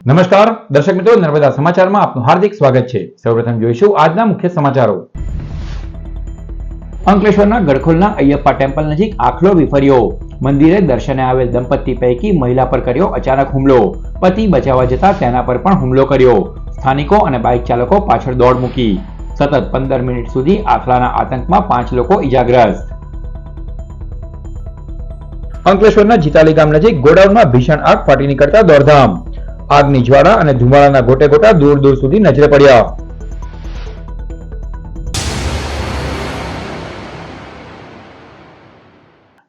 નમસ્કાર દર્શક મિત્રો, નર્મદા સમાચારમાં આપનું હાર્દિક સ્વાગત છે। સૌપ્રથમ જોઈશું આજના મુખ્ય સમાચારો। અંકલેશ્વરના ગડખોલના અયપ્પા ટેમ્પલ નજીક આખલો વિફર્યો। મંદિરે દર્શને આવેલ દંપતી પૈકી મહિલા પર કર્યો અચાનક હુમલો। પતિ બચાવવા જતા તેના પર પણ હુમલો કર્યો। સ્થાનિકો અને બાઇક ચાલકો પાછળ દોડ મૂકી। સતત 15 મિનિટ સુધી આખલાના આતંકમાં 5 લોકો ઇજાગ્રસ્ત। અંકલેશ્વરના જીતાલી ગામ નજીક ગોડાઉનમાં ભીષણ આગ ફાટી નીકળતા દોડધામ। આગની જ્વાળા અને ધુમાડાના ગોટે ગોટા દૂર દૂર સુધી નજરે પડ્યા।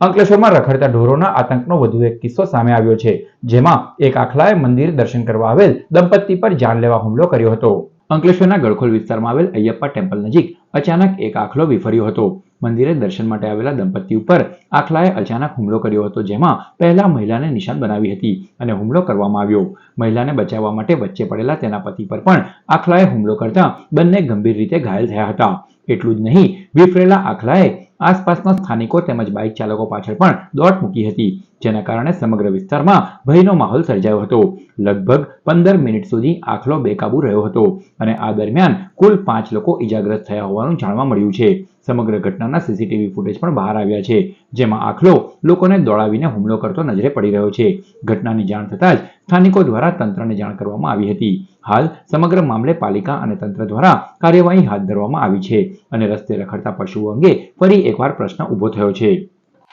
અંકલેશ્વરમાં રખડતા ઢોરોના આતંકનો વધુ એક કિસ્સો સામે આવ્યો છે, જેમાં એક આખલાએ મંદિર દર્શન કરવા આવેલ દંપતી પર જાનલેવા હુમલો કર્યો હતો। અંકલેશ્વરના ગડખોલ વિસ્તારમાં આવેલ અયપ્પા ટેમ્પલ નજીક અચાનક એક આખલો વિફર્યો હતો। મંદિરે દર્શન માટે આવેલા દંપતી ઉપર આખલાએ અચાનક હુમલો કર્યો હતો, જેમાં પહેલા મહિલાને નિશાન બનાવી હતી અને હુમલો કરવામાં આવ્યો। મહિલાને બચાવવા માટે વચ્ચે પડેલા તેના પતિ પર પણ આખલાએ હુમલો કરતા બંને ગંભીર રીતે ઘાયલ થયા હતા। એટલું જ નહીં, વિફરેલા આખલાએ આસપાસના સ્થાનિકો તેમજ બાઇક ચાલકો પાછળ પણ દોટ મૂકી હતી, જેના કારણે સમગ્ર વિસ્તારમાં ભયનો માહોલ સર્જાયો હતો। લગભગ 15 મિનિટ સુધી આખલો બેકાબુ રહ્યો હતો અને આ દરમિયાન કુલ 5 લોકો ઇજાગ્રસ્ત થયા હોવાનું જાણવા મળ્યું છે। સમગ્ર ઘટનાના સીસીટીવી ફૂટેજ પણ બહાર આવ્યા છે, જેમાં આખલો લોકોને દોડાવીને હુમલો કરતો નજરે પડી રહ્યો છે। ઘટનાની જાણ થતાં જ સ્થાનિકો દ્વારા તંત્રને જાણ કરવામાં આવી હતી। હાલ સમગ્ર મામલે પાલિકા અને તંત્ર દ્વારા કાર્યવાહી હાથ ધરવામાં આવી છે અને રસ્તે રખડતા પશુઓ અંગે ફરી એકવાર પ્રશ્ન ઊભો થયો છે।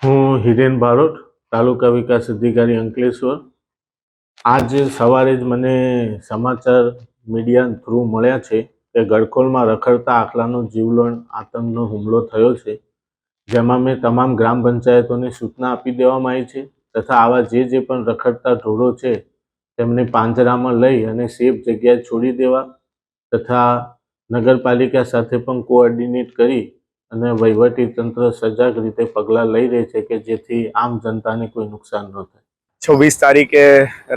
હું હિરેન બારોટ, તાલુકા વિકાસ અધિકારી અંકલેશ્વર। આજ સવારે જ મને સમાચાર મીડિયા થ્રુ મળ્યા છે કે ગડખોલમાં રખડતા આખલાનો જીવલેણ આતંકનો હુમલો થયો છે, જેમાં મેં તમામ ગ્રામ પંચાયતોને સૂચના આપી દેવામાં આવી છે તથા આવા જે પણ રખડતા ઢોરો છે તેમને પાંજરામાં લઈ અને સેફ જગ્યાએ છોડી દેવા તથા નગરપાલિકા સાથે પણ કોઓર્ડિનેટ કરી અને વહીવટી તંત્ર સજાગ રીતે પગલાં લઈ રહી છે કે જેથી આમ જનતાને કોઈ નુકસાન ન થાય। 26 તારીખે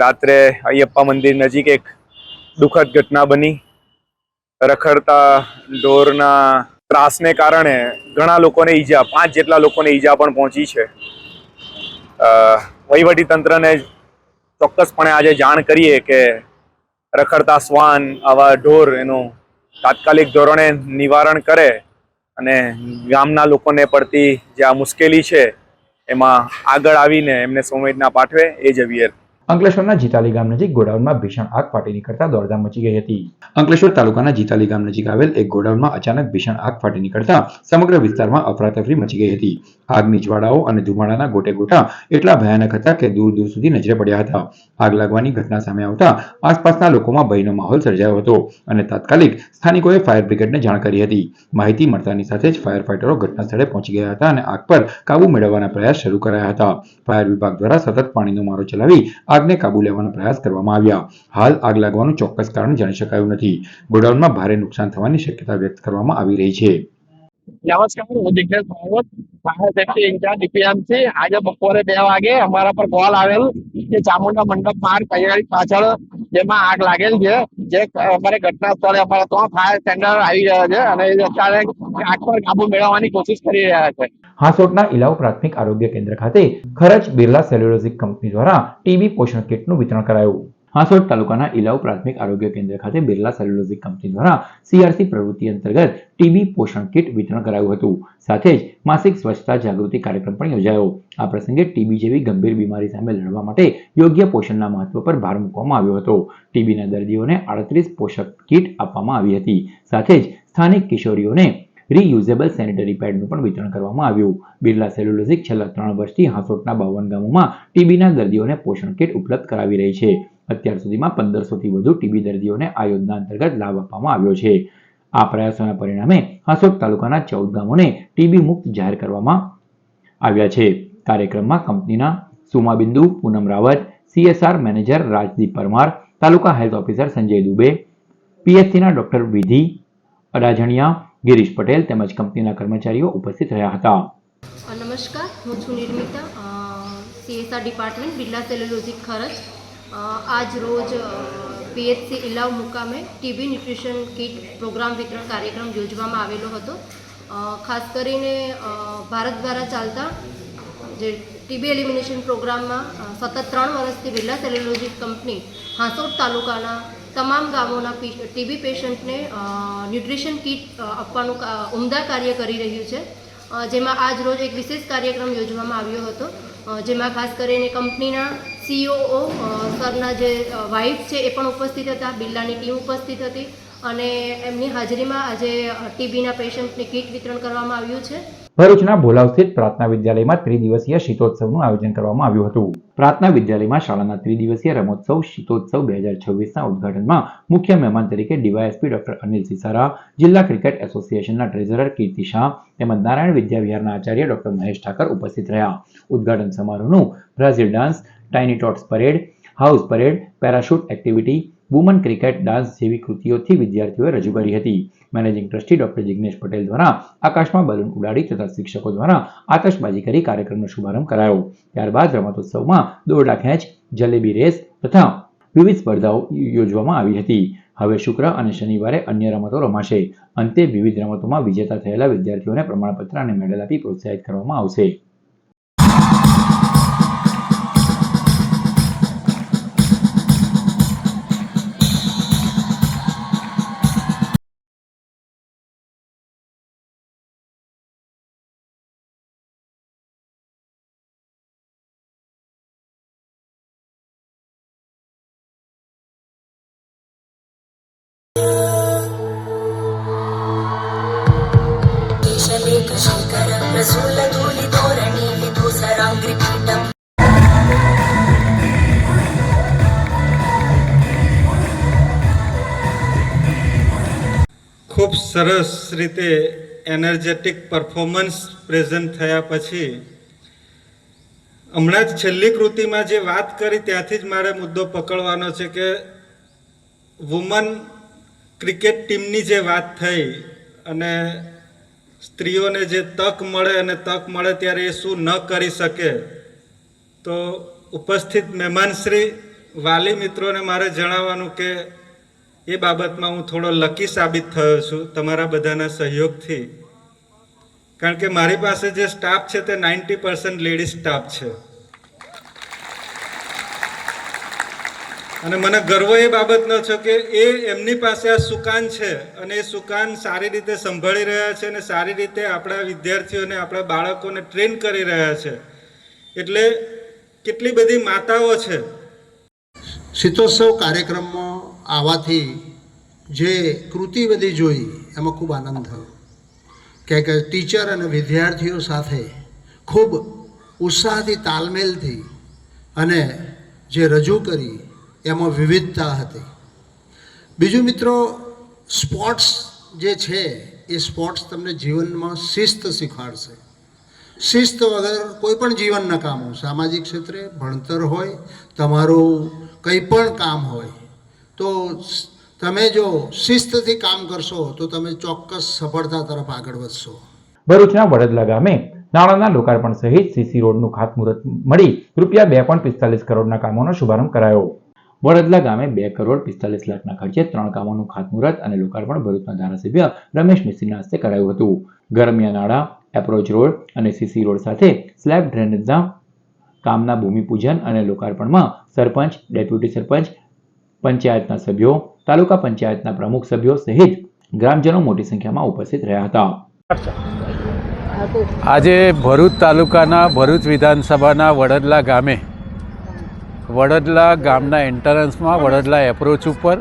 રાત્રે અયપ્પા મંદિર નજીક એક દુઃખદ ઘટના બની। રખડતા ઢોરના ત્રાસને કારણે ઘણા લોકોને ઈજા, 5 જેટલા લોકોને ઈજા પણ પહોંચી છે। વહીવટી તંત્રને ચોક્કસપણે આજે જાણ કરીએ કે રખડતા શ્વાન, આવા ઢોર એનું તાત્કાલિક ધોરણે નિવારણ કરે અને ગામના લોકોને પડતી જે આ મુશ્કેલી છે એમાં આગળ આવીને એમને સંવેદના પાઠવે એ જ અવિયર। અંકલેશ્વરના જીતાલી ગામ નજીક ગોડાઉનમાં ભીષણ આગ ફાટી નીકળતા દોડધામ મચી ગઈ હતી। અંકલેશ્વર તાલુકાના જીતાલી ગામ નજીક આવેલ એક ગોડાઉનમાં અચાનક ભીષણ આગ ફાટી નીકળતા સમગ્ર વિસ્તારમાં અફરાતફરી મચી ગઈ હતી। આગની જ્વાળાઓ અને ધુમાડાના ગોટે ગોટા એટલા ભયાનક હતા કે દૂર દૂર સુધી નજરે પડ્યા હતા। આગ લાગવાની ઘટના સામે આવતા આસપાસના લોકોમાં ભયનો માહોલ સર્જાયો હતો અને તાત્કાલિક સ્થાનિકોએ ફાયર બ્રિગેડને જાણ કરી હતી। માહિતી મળતાની સાથે જ ફાયર ફાઇટરો ઘટના સ્થળે પહોંચી ગયા હતા અને આગ પર કાબુ મેળવવાના પ્રયાસ શરૂ કરાયા હતા। ફાયર વિભાગ દ્વારા સતત પાણીનો મારો ચલાવી આગને કાબુ લેવાનો પ્રયાસ કરવામાં આવ્યા। હાલ આગ લાગવાનું ચોક્કસ કારણ જાણી શકાયું નથી। ગોડાઉનમાં ભારે નુકસાન થવાની શક્યતા વ્યક્ત કરવામાં આવી રહી છે। નમસ્કાર, હું Dignesh Bhagwat, fire safety incharge DPMC. આજે બપોરે 2 વાગે અમારા પર કોલ આવેલ કે ચામુંડા મંડપ માર્ગ કૈયાળી પાછળ જેમાં આગ લાગેલ છે, જે અમારે ઘટના સ્થળે અમારે તો ફાયર ટેન્ડર આવી રહ્યા છે અને એ અત્યારે આગ પર કાબુ મેળવવાની કોશિશ કરી રહ્યા છે। હાંસોટના ઇલાવ પ્રાથમિક આરોગ્ય કેન્દ્ર ખાતે ખરચ બિરલા સેલ્યુલોઝિક કંપની દ્વારા ટીબી પોષણ કિટનું વિતરણ કરાયું। હાંસોટ તાલુકાના ઇલાવ પ્રાથમિક આરોગ્ય કેન્દ્ર ખાતે બિરલા સેલ્યુલોઝિક કંપની દ્વારા સીઆરસી પ્રવૃત્તિ અંતર્ગત ટીબી પોષણ કિટ વિતરણ કરાયું હતું। સાથે જ માસિક સ્વચ્છતા જાગૃતિ કાર્યક્રમ પણ યોજાયો। આ પ્રસંગે ટીબી જેવી ગંભીર બીમારી સામે લડવા માટે યોગ્ય પોષણના મહત્વ પર ભાર મૂકવામાં આવ્યો હતો। ટીબીના દર્દીઓને 38 પોષક કિટ આપવામાં આવી હતી। સાથે જ સ્થાનિક કિશોરીઓને રીયુઝેબલ સેનિટરી પેડનું પણ વિતરણ કરવામાં આવ્યું। બિરલા સેલ્યુલોઝિક છેલ્લા 3 વર્ષથી હાંસોટના 52 ગામોમાં ટીબીના દર્દીઓને પોષણ કિટ ઉપલબ્ધ કરાવી રહી છે। અત્યાર સુધીમાં 1500થી વધુ ટીબી દર્દીઓને આ યોજના અંતર્ગત લાભ આપવામાં આવ્યો છે। આ પ્રયાસોના પરિણામે હાંસોટ તાલુકાના 14 ગામોને ટીબી મુક્ત જાહેર કરવામાં આવ્યા છે। કાર્યક્રમમાં કંપનીના Sumabindu Poonam Rawat, CSR manager Rajdeep Parmar, taluka health officer Sanjay Dubey, પીએચસીના ડોક્ટર વિધિ અડાજણિયા, ગિરીશ પટેલ તેમજ કંપનીના કર્મચારીઓ ઉપસ્થિત રહ્યા હતા। નમસ્કાર, હું છું Nirmita, CSR department, Birla cellulosic ખરચ। આજ રોજ પીએચસી ઇલાવ મુકામે ટીબી ન્યુટ્રિશન કિટ પ્રોગ્રામ વિતરણ કાર્યક્રમ યોજવામાં આવેલો હતો। ખાસ કરીને ભારત દ્વારા ચાલતા જે ટીબી એલિમિનેશન પ્રોગ્રામમાં સતત 3 વર્ષથી બિરલા સેલ્યુલોઝિક કંપની હાંસોટ તાલુકાના તમામ ગામોના ટીબી પેશન્ટને ન્યુટ્રિશન કીટ આપવાનું ઉમદા કાર્ય કરી રહ્યું છે, જેમાં આજ રોજ એક વિશેષ કાર્યક્રમ યોજવામાં આવ્યો હતો, જેમાં ખાસ કરીને કંપનીના CEO સરના જે વાઇફ છે એ પણ ઉપસ્થિત હતા, બિરલાની ટીમ ઉપસ્થિત હતી અને એમની હાજરીમાં આજે ટીબીના પેશન્ટને કીટ વિતરણ કરવામાં આવ્યું છે. ભરૂચના ભોલાવ સ્થિત પ્રાર્થના વિદ્યાલયમાં ત્રિદિવસીય શીતોત્સવનું આયોજન કરવામાં આવ્યું હતું. પ્રાર્થના વિદ્યાલયમાં શાળાના ત્રિદિવસીય રમોત્સવ શીતોત્સવ 2026ના ઉદ્ઘાટનમાં મુખ્ય મહેમાન તરીકે ડીવાયએસપી ડોક્ટર અનિલ સિસારા, જિલ્લા ક્રિકેટ એસોસિએશનના ટ્રેઝરર કીર્તિ શાહ તેમજ નારાયણ વિદ્યાવિહારના આચાર્ય ડોક્ટર મહેશ ઠાકર ઉપસ્થિત રહ્યા. ઉદ્ઘાટન સમારોહનું Brazil dance, tiny ટોટ્સ parade, house parade, parachute activity, woman cricket dance જેવી કૃતિઓથી વિદ્યાર્થીઓએ રજૂ કરી હતી. Managing trustee doctor Jignesh Patel દ્વારા આકાશમાં બલૂન ઉડાડી તથા શિક્ષકો દ્વારા આતશબાજી કરી કાર્યક્રમનો શુભારંભ કરાયો. ત્યારબાદ રમતોત્સવમાં દોરડા ખેંચ, જલેબી રેસ તથા વિવિધ સ્પર્ધાઓ યોજવામાં આવી હતી. હવે શુક્ર અને શનિવારે અન્ય રમતો રમાશે. અંતે વિવિધ રમતોમાં વિજેતા થયેલા વિદ્યાર્થીઓને પ્રમાણપત્ર અને મેડલ આપી પ્રોત્સાહિત કરવામાં આવશે. ખૂબ સરસ રીતે એનર્જેટિક પરફોર્મન્સ પ્રેઝન્ટ થયા પછી હમણાં જ છેલ્લી કૃતિમાં જે વાત કરી ત્યાંથી જ મારે મુદ્દો પકડવાનો છે કે વુમન ક્રિકેટ ટીમની જે વાત થઈ અને સ્ત્રીઓને જે તક મળે અને તક મળે ત્યારે એ શું ન કરી શકે, તો ઉપસ્થિત મહેમાનશ્રી, વાલી મિત્રોને મારે જણાવવાનું કે એ બાબતમાં હું થોડો લકી સાબિત થયો છું તમારા બધાના સહયોગથી, કારણ કે મારી પાસે જે સ્ટાફ છે તે 90% લેડીઝ સ્ટાફ છે અને મને ગર્વ એ બાબતનો છે કે એમની પાસે આ સુકાન છે અને એ સુકાન સારી રીતે સંભાળી રહ્યા છે અને સારી રીતે આપણા વિદ્યાર્થીઓને, આપણા બાળકોને ટ્રેન કરી રહ્યા છે. એટલે કેટલી બધી માતાઓ છે. શીતોત્સવ કાર્યક્રમમાં આવવાથી જે કૃતિ બધી જોઈ એમાં ખૂબ આનંદ થયો કે ટીચર અને વિદ્યાર્થીઓ સાથે ખૂબ ઉત્સાહથી, તાલમેલથી અને જે રજૂ કરી એમાં વિવિધતા હતી. બીજું મિત્રો, સ્પોર્ટ્સ જે છે એ સ્પોર્ટ્સ તમને જીવનમાં શિસ્ત શીખવાડશે. શિસ્ત વગર કોઈ પણ જીવન નકામું. સામાજિક ક્ષેત્રે ભણતર હોય, તમારું કંઈ પણ કામ હોય, તો તમે જો શિસ્તથી કામ કરશો તો તમે ચોક્કસ સફળતા તરફ આગળ વધશો. ભરૂચના વડદલા ગામે નાણાંના લોકાર્પણ સહિત સીસી રોડનું ખાતમુહૂર્ત મળી ₹2.45 કરોડના કામોનો શુભારંભ કરાયો. વડદલા ગામે 2 કરોડ 45 લાખના ખર્ચે 3 કામોનું ખાતમુહૂર્ત અને લોકાર્પણ ભરૂચના ધારાસભ્ય રમેશ મિસ્ત્રીના હસ્તે કરાયું હતું. ગરમિયા નાળા, એપ્રોચ રોડ અને સીસી રોડ સાથે સ્લેબ ડ્રેનેજના કામના ભૂમિપૂજન અને લોકાર્પણમાં સરપંચ, ડેપ્યુટી સરપંચ, પંચાયતના સભ્યો, તાલુકા પંચાયતના પ્રમુખ સભ્યો સહિત ગ્રામજનો મોટી સંખ્યામાં ઉપસ્થિત રહ્યા હતા. આજે ભરૂચ તાલુકાના ભરૂચ વિધાનસભાના વડદલા ગામે વડદલા ગામના એન્ટરન્સમાં વડદલા એપ્રોચ ઉપર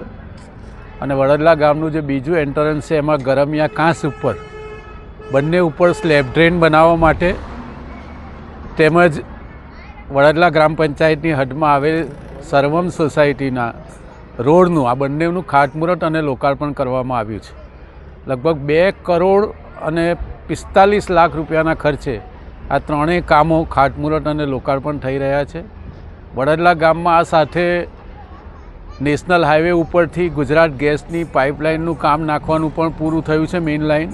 અને વડદલા ગામનું જે બીજું એન્ટરન્સ છે એમાં ગરમિયા કાંસ ઉપર બંને ઉપર સ્લેબ ડ્રેન બનાવવા માટે તેમજ વડદલા ગ્રામ પંચાયતની હદમાં આવેલ સર્વમ સોસાયટીના રોડનું આ બંનેનું ખાતમુહૂર્ત અને લોકાર્પણ કરવામાં આવ્યું છે. લગભગ 2 કરોડ અને 45 લાખ રૂપિયાના ખર્ચે આ ત્રણેય કામો ખાતમુહૂર્ત અને લોકાર્પણ થઈ રહ્યા છે. વડદલા ગામમાં આ સાથે નેશનલ હાઈવે ઉપરથી ગુજરાત ગેસની પાઇપલાઇનનું કામ નાખવાનું પણ પૂરું થયું છે, મેઇન લાઇન.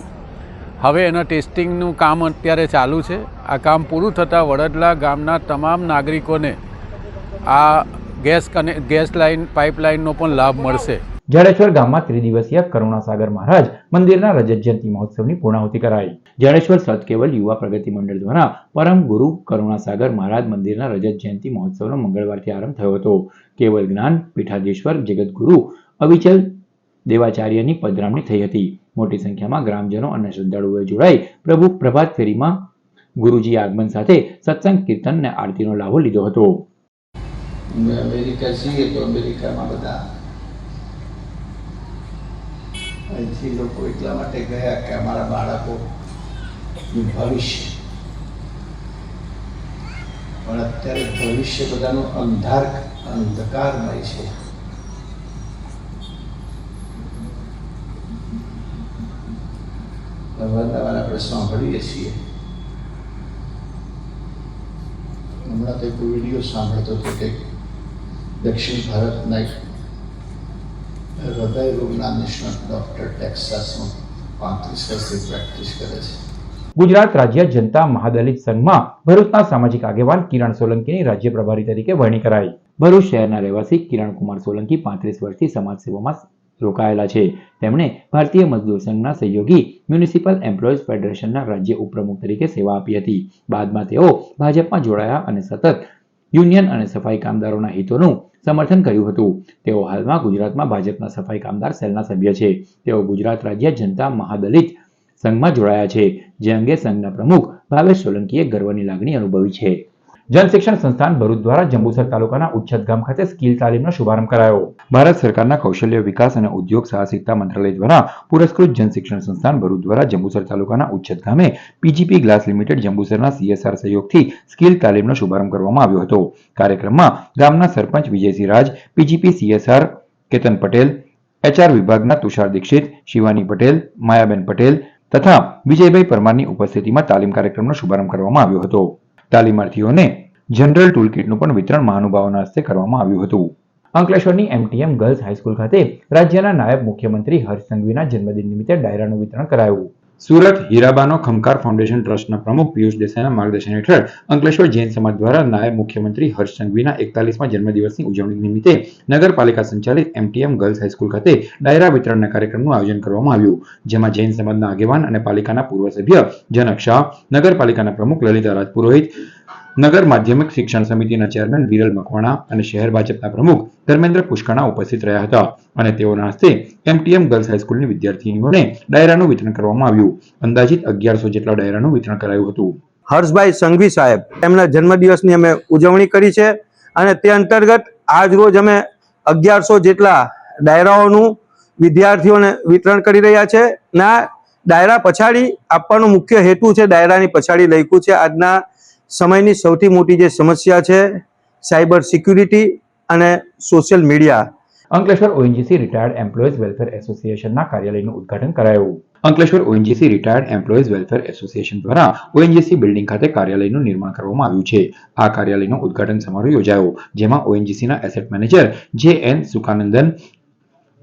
હવે એના ટેસ્ટિંગનું કામ અત્યારે ચાલુ છે. આ કામ પૂરું થતાં વડદલા ગામના તમામ નાગરિકોને આ ગેસ લાઇન પાઇપલાઇનનો પણ લાભ મળશે. જાડેશ્વર ગામમાં ત્રિદિવસીય કરુણાસાગર મહારાજ મંદિરના રજત જયંતિ મહોત્સવની પૂર્ણાહુતિ કરાઈ. જડેશ્વર સત કેવલ યુવા પ્રગતિ મંડળ દ્વારા પરમ ગુરુ કરુણાસાગર મહારાજ મંદિરના રજત જયંતિ મહોત્સવનો મંગળવારથી આરંભ થયો હતો. કેવલ જ્ઞાન પીઠાધીશ્વર જગતગુરુ અવિચલ દેવાચાર્યની પધરામણી થઈ હતી. મોટી સંખ્યામાં ગ્રામજનો અને શ્રદ્ધાળુઓએ જોડાઈ પ્રભુ પ્રભાત ફેરીમાં ગુરુજી આગમન સાથે સત્સંગ કીર્તન અને આરતીનો લાભો લીધો હતો. અમેરિકા છીએ તો અમેરિકામાં બધા અહીંથી લોકો એટલા માટે ગયા કે અમારા બાળકોનું ભવિષ્ય, પણ અત્યારે ભવિષ્ય બધાનું અંધકારમય છે. અવારનવાર આપણે સાંભળીએ છીએ. હમણાં તો એક વિડીયો સાંભળતો હતો કે દક્ષિણ ભારતના એક હૃદય રોગના નિષ્ણાત ડૉક્ટર ટેક્સાસમાં 35 વર્ષથી પ્રેક્ટિસ કરે છે. ગુજરાત રાજ્ય જનતા મહાદલિત સંઘમાં ભરૂચના સામાજિક આગેવાન કિરણ સોલંકીની રાજ્ય પ્રભારી તરીકે વરણી કરાઈ. ભરૂચ શહેરના રહેવાસી કિરણ કુમાર સોલંકી 35 વર્ષથી સમાજ સેવામાં રોકાયેલા છે. તેમણે ભારતીય મજદૂર સંઘના સહયોગી મ્યુનિસિપલ એમ્પ્લોઈઝ ફેડરેશનના રાજ્ય ઉપપ્રમુખ તરીકે સેવા આપી હતી. બાદમાં તેઓ ભાજપમાં જોડાયા અને સતત યુનિયન અને સફાઈ કામદારોના હિતોનું સમર્થન કર્યું હતું. તેઓ હાલમાં ગુજરાતમાં ભાજપના સફાઈ કામદાર સેલના સભ્ય છે. તેઓ ગુજરાત રાજ્ય જનતા મહાદલિત સંઘમાં જોડાયા છે, જે અંગે સંઘના પ્રમુખ ભાવેશ સોલંકીએ ગર્વની લાગણી અનુભવી છે. જનશિક્ષણ સંસ્થાન ભરૂચ દ્વારા જંબુસર તાલુકાના ઉચ્છત ગામ ખાતે સ્કિલ તાલીમનો શુભારંભ કરાયો. ભારત સરકારના કૌશલ્ય વિકાસ અને ઉદ્યોગ સાહસિકતા મંત્રાલય દ્વારા પુરસ્કૃત જનશિક્ષણ સંસ્થાન ભરૂચ દ્વારા જંબુસર તાલુકાના ઉચ્છત ગામે પીજીપી ગ્લાસ લિમિટેડ જંબુસરના CSR સહયોગથી સ્કિલ તાલીમનો શુભારંભ કરવામાં આવ્યો હતો. કાર્યક્રમમાં ગામના sarpanch Vijaysinh Raj, PGP CSR Ketan Patel, HR વિભાગના તુષાર દીક્ષિત, શિવાની પટેલ, માયાબેન પટેલ તથા વિજયભાઈ પરમારની ઉપસ્થિતિમાં તાલીમ કાર્યક્રમનો શુભારંભ કરવામાં આવ્યો હતો. તાલીમાર્થીઓને જનરલ ટૂલ કિટનું પણ વિતરણ મહાનુભાવોના હસ્તે કરવામાં આવ્યું હતું. અંકલેશ્વરની MTM ગર્લ્સ હાઈસ્કૂલ ખાતે રાજ્યના નાયબ મુખ્યમંત્રી હર્ષ સંઘવીના જન્મદિન નિમિત્તે ડાયરાનું વિતરણ કરાયું. સુરત હીરાબાનો ખમકાર ફાઉન્ડેશન ટ્રસ્ટના પ્રમુખ પિયુષ દેસાઈના માર્ગદર્શન હેઠળ અંકલેશ્વર જૈન સમાજ દ્વારા નાયબ મુખ્યમંત્રી હર્ષ સંઘવીના 41મા જન્મદિવસની ઉજવણી નિમિત્તે નગરપાલિકા સંચાલિત MTM ગર્લ્સ હાઈસ્કૂલ ખાતે ડાયરા વિતરણના કાર્યક્રમનું આયોજન કરવામાં આવ્યું, જેમાં જૈન સમાજના આગેવાન અને પાલિકાના પૂર્વ સભ્ય જનક શાહ, નગરપાલિકાના પ્રમુખ લલિતા રાજપુરોહિત, નગર માધ્યમિક શિક્ષણ સમિતિના ચેરમેન વિરલ મકવાણા અને શહેર ભાજપના પ્રમુખ ધર્મેન્દ્ર પુષ્કણા ઉપસ્થિત રહ્યા હતા અને તેઓના હસ્તે MTM ગર્લ્સ હાઈસ્કૂલની વિદ્યાર્થીનીઓને ડાયરાનું વિતરણ કરવામાં આવ્યું. અંદાજિત 1100 જેટલા ડાયરાનું વિતરણ કરાયું હતું. હર્ષભાઈ સંઘવી સાહેબ એમના જન્મદિવસની અમે ઉજવણી કરી છે અને તે અંતર્ગત આજ રોજ અમે 1100 જેટલા ડાયરાઓનું વિદ્યાર્થીઓને વિતરણ કરી રહ્યા છે. ના ડાયરા પછાડી આપવાનો મુખ્ય હેતુ છે, ડાયરાની પછાડી લખ્યું છે આજના સમયની સૌથી મોટી જે સમસ્યા છે સાયબર સિક્યુરિટી અને social media. Ankleshwar ONGC retired employees welfare એસોસિએશનના કાર્યાલયનું ઉદ્ઘાટન કરાયું. Ankleshwar ONGC retired employees welfare association દ્વારા ONGC બિલ્ડિંગ ખાતે કાર્યાલયનું નિર્માણ કરવામાં આવ્યું છે. આ કાર્યાલયનો ઉદ્ઘાટન સમારોહ યોજાયો, જેમાં ONGCના એસેટ મેનેજર JN સુકાનંદન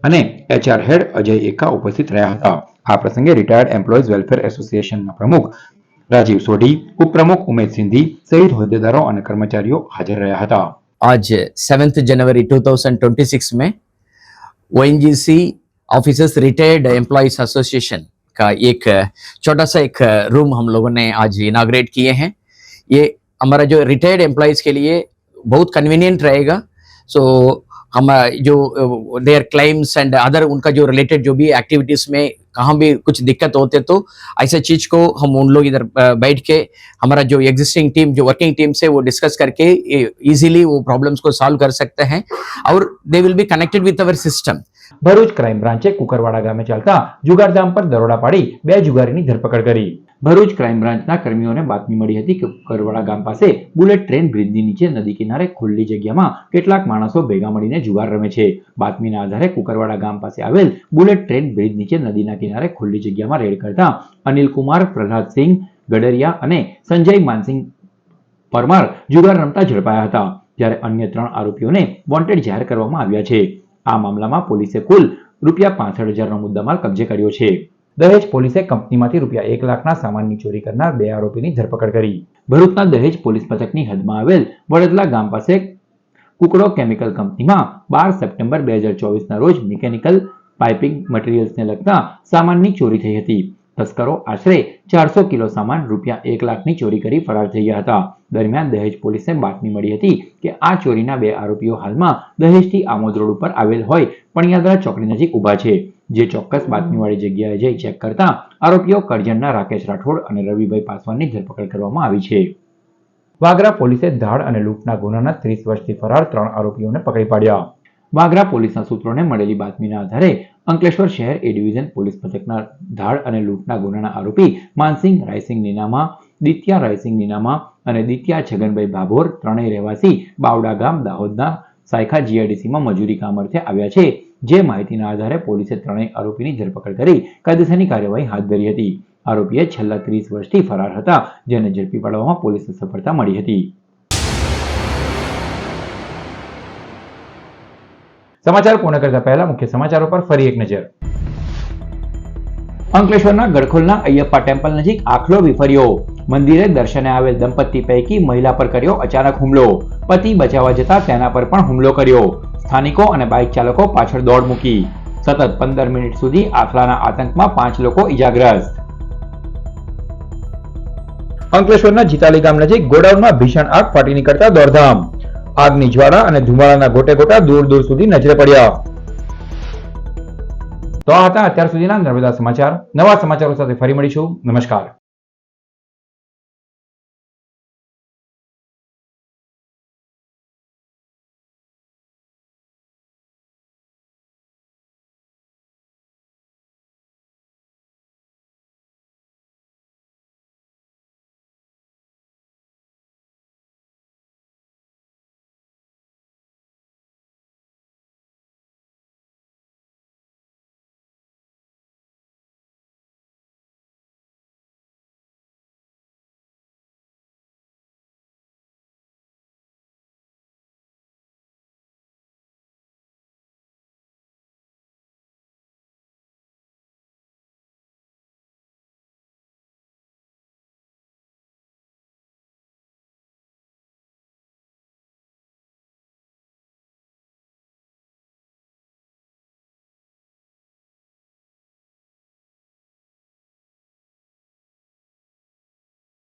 અને HR હેડ અજય એકા ઉપસ્થિત રહ્યા હતા. આ પ્રસંગે રિટાયર્ડ એમ્પ્લોઈઝ વેલફેર એસોસિએશનના પ્રમુખ राजीव सोढ़ी, उप प्रमुख उमेश सिंधी सहित होद्देदारों और कर्मचारियों हाजिर रहा था. आज 7 जनवरी 2026 में ONGC officers retired employees association का एक छोटा सा एक रूम हम लोगों ने आज इनाग्रेट किए हैं. ये हमारा जो रिटायर्ड एम्प्लॉयज के लिए बहुत कन्वीनियंट रहेगा. सो हम जो देयर क्लेम्स एंड अदर उनका जो रिलेटेड जो भी एक्टिविटीज में कहाँ भी कुछ दिक्कत होते तो ऐसे चीज को हम उन लोग इधर बैठ के हमारा जो एग्जिस्टिंग टीम जो वर्किंग टीम से वो डिस्कस करके इजीली वो प्रॉब्लम्स को सॉल्व कर सकते हैं और they will be connected with our system. Bharuch crime બ્રાન્ચે કુકરવાડા ગામે ચાલતા જુગારધામ પર દરોડા પાડી 2 જુગારીની ધરપકડ કરી. ભરૂચ ક્રાઇમ બ્રાન્ચના કર્મીઓને બાતમી મળી હતી કે કુકરવાડા ગામ પાસે બુલેટ ટ્રેન બ્રિજની નીચે નદી કિનારે ખુલ્લી જગ્યામાં કેટલાક માણસો ભેગા મળીને જુગાર રમે છે. બાતમીના આધારે કુકરવાડા ગામ પાસે આવેલ બુલેટ ટ્રેન બ્રિજ નીચે નદીના કિનારે ખુલ્લી જગ્યામાં રેડ કરતા અનિલ કુમાર, પ્રહલાદસિંહ ગડરિયા અને સંજય માનસિંહ પરમાર જુગાર રમતા ઝડપાયા હતા, જ્યારે અન્ય 3 આરોપીઓને વોન્ટેડ જાહેર કરવામાં આવ્યા છે. આ મામલામાં પોલીસે કુલ ₹65,000નો મુદ્દામાલ કબજે કર્યો છે. દહેજ પોલીસે કંપનીમાંથી ₹1 લાખના સામાનની ચોરી કરનાર 2 આરોપીની ધરપકડ કરી. ભરૂચના દહેજ પોલીસ મથકની હદમાં આવેલ વડદલા ગામ પાસે કુકડો કેમિકલ કંપનીમાં 12 સપ્ટેમ્બર 2024ના રોજ મિકેનિકલ પાઇપિંગ મટીરીયલ્સને લગતા સામાનની ચોરી થઈ હતી. તસ્કરો આશરે 400 કિલો સામાન રૂપિયા 1 લાખની ચોરી કરી ફરાર થઈ ગયા હતા. દરમિયાન દહેજ પોલીસને બાતમી મળી હતી કે આ ચોરીના 2 આરોપીઓ હાલમાં દહેજથી આમોદ રોડ ઉપર આવેલ હોય પણિયાદરા ચોકડી નજીક ઊભા છે. જે ચોક્કસ બાતમીવાળી જગ્યાએ જઈ ચેક કરતા આરોપીઓ કરજણના રાકેશ રાઠોડ અને રવિભાઈ પાસવાનની ધરપકડ કરવામાં આવી છે. વાગરા પોલીસે ધાડ અને લૂંટના ગુનાના 30 વર્ષથી ફરાર 3 આરોપીઓને પકડી પાડ્યા. વાગરા પોલીસના સૂત્રોને મળેલી બાતમીના આધારે અંકલેશ્વર શહેર એ ડિવિઝન પોલીસ મથકના ધાડ અને લૂંટના ગુનાના આરોપી માનસિંગ રાયસિંગ નીનામા, દિત્યા રાયસિંગ નીનામા અને દિત્યા છગનભાઈ ભાભોર ત્રણેય રહેવાસી બાવડા ગામ દાહોદના સાયખા જીઆઈડીસીમાં મજૂરી કામ અર્થે આવ્યા છે. જે માહિતીના આધારે પોલીસે ત્રણેય આરોપીની ધરપકડ કરી કાયદેસરની કાર્યવાહી હાથ ધરી હતી. આરોપીએ છેલ્લા 30 વર્ષથી ફરાર હતા, જેને ઝડપી પાડવામાં પોલીસને સફળતા મળી હતી. સમાચાર પૂર્ણ કરતા પહેલા મુખ્ય સમાચારો પર ફરી એક નજર. અંકલેશ્વરના ગડખોલના અયપ્પા ટેમ્પલ નજીક આખલો વિફર્યો. મંદિરે દર્શને આવેલ દંપતી પૈકી મહિલા પર કર્યો અચાનક હુમલો. પતિ બચાવવા જતા તેના પર પણ હુમલો કર્યો. સ્થાનિકો અને બાઇક ચાલકો પાછળ દોડ મૂકી. સતત 15 મિનિટ સુધી આખલાના આતંકમાં 5 લોકો ઈજાગ્રસ્ત. અંકલેશ્વરના જીતાલી ગામ નજીક ગોડાઉનમાં ભીષણ આગ ફાટી નીકળતા દોડધામ. આગની જ્વાળા અને ધુમાડાના ગોટે ગોટા દૂર દૂર સુધી નજરે પડ્યા. તો આ હતા અત્યાર સુધીના નર્મદા સમાચાર. નવા સમાચારો સાથે ફરી મળીશું. નમસ્કાર.